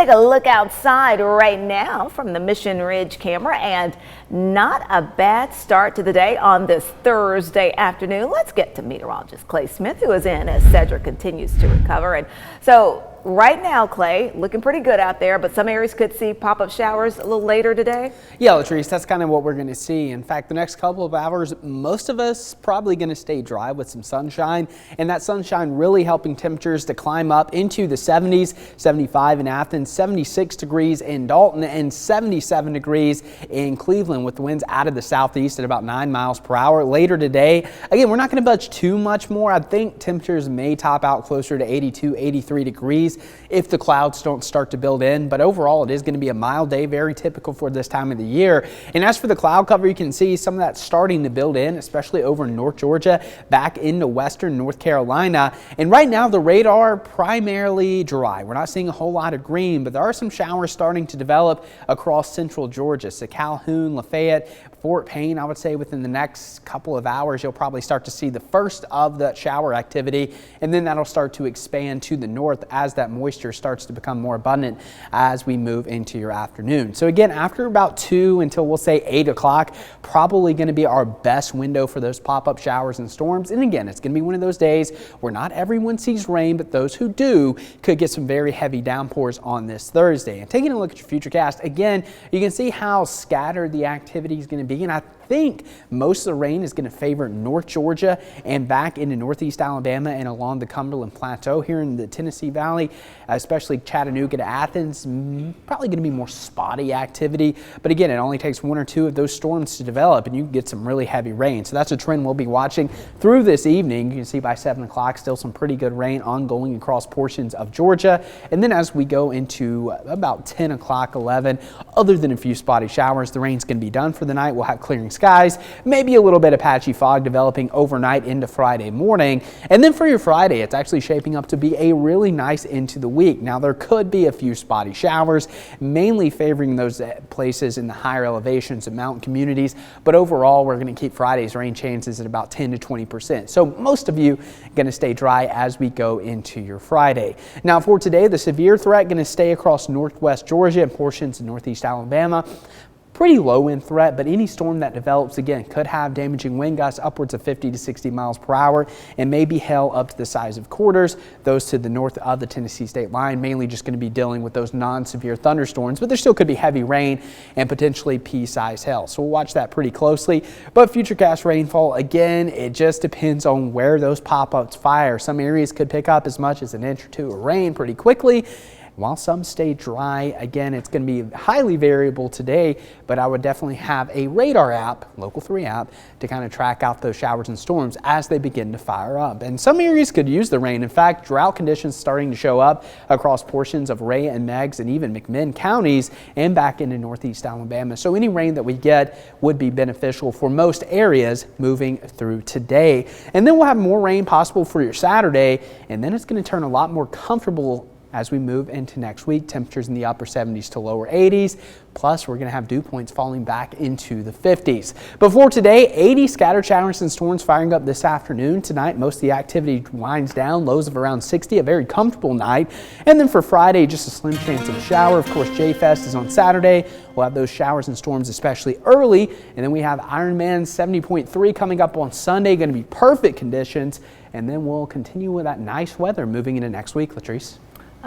take a look outside right now from the Mission Ridge camera, and not a bad start to the day on this Thursday afternoon. Let's get to meteorologist Clay Smith, who is in as Cedric continues to recover. And so right now, Clay, looking pretty good out there, but some areas could see pop-up showers a little later today. Yeah, Latrice, that's kind of what we're going to see. In fact, the next couple of hours, most of us probably going to stay dry with some sunshine, and that sunshine really helping temperatures to climb up into the 70s, 75 in Athens, 76 degrees in Dalton, and 77 degrees in Cleveland, with the winds out of the southeast at about 9 miles per hour. Later today, again, we're not going to budge too much more. I think temperatures may top out closer to 82, 83 degrees if the clouds don't start to build in, but overall it is going to be a mild day, very typical for this time of the year. And as for the cloud cover, you can see some of that starting to build in, especially over North Georgia, back into western North Carolina. And right now the radar primarily dry. We're not seeing a whole lot of green, but there are some showers starting to develop across central Georgia. So Calhoun, Lafayette, Fort Payne, I would say within the next couple of hours, you'll probably start to see the first of that shower activity, and then that'll start to expand to the north as that moisture starts to become more abundant as we move into your afternoon. So again, after about 2 until we'll say 8 o'clock, probably going to be our best window for those pop-up showers and storms. And again, it's going to be one of those days where not everyone sees rain, but those who do could get some very heavy downpours on this Thursday. And taking a look at your futurecast, again, you can see how scattered the activity is going to be. And I think most of the rain is going to favor North Georgia and back into northeast Alabama and along the Cumberland Plateau here in the Tennessee Valley, especially Chattanooga to Athens. Probably going to be more spotty activity, but again, it only takes 1 or 2 of those storms to develop and you can get some really heavy rain. So that's a trend we'll be watching through this evening. You can see by 7 o'clock still some pretty good rain ongoing across portions of Georgia, and then as we go into about 10 o'clock, 11, other than a few spotty showers, the rain's going to be done for the night. We'll have clearing skies, maybe a little bit of patchy fog developing overnight into Friday morning. And then for your Friday, it's actually shaping up to be a really nice into the week. Now there could be a few spotty showers, mainly favoring those places in the higher elevations and mountain communities, but overall we're going to keep Friday's rain chances at about 10 to 20%. So most of you going to stay dry as we go into your Friday. Now for today, the severe threat going to stay across northwest Georgia and portions of northeast Alabama. Pretty low wind threat, but any storm that develops again could have damaging wind gusts upwards of 50 to 60 miles per hour and maybe hail up to the size of quarters. Those to the north of the Tennessee state line, mainly just going to be dealing with those non-severe thunderstorms, but there still could be heavy rain and potentially pea-sized hail. So we'll watch that pretty closely. But futurecast rainfall, again, it just depends on where those pop-ups fire. Some areas could pick up as much as an inch or 2 of rain pretty quickly, while some stay dry. Again, it's going to be highly variable today, but I would definitely have a radar app, Local 3 app, to kind of track out those showers and storms as they begin to fire up. And some areas could use the rain. In fact, drought conditions starting to show up across portions of Ray and Meigs and even McMinn counties and back into northeast Alabama. So any rain that we get would be beneficial for most areas moving through today. And then we'll have more rain possible for your Saturday, and then it's going to turn a lot more comfortable as we move into next week. Temperatures in the upper 70s to lower 80s. Plus, we're going to have dew points falling back into the 50s. Before today, 80 scattered showers and storms firing up this afternoon. Tonight, most of the activity winds down, lows of around 60, a very comfortable night. And then for Friday, just a slim chance of a shower. Of course, J-Fest is on Saturday. We'll have those showers and storms especially early. And then we have Ironman 70.3 coming up on Sunday. Going to be perfect conditions. And then we'll continue with that nice weather moving into next week, Latrice.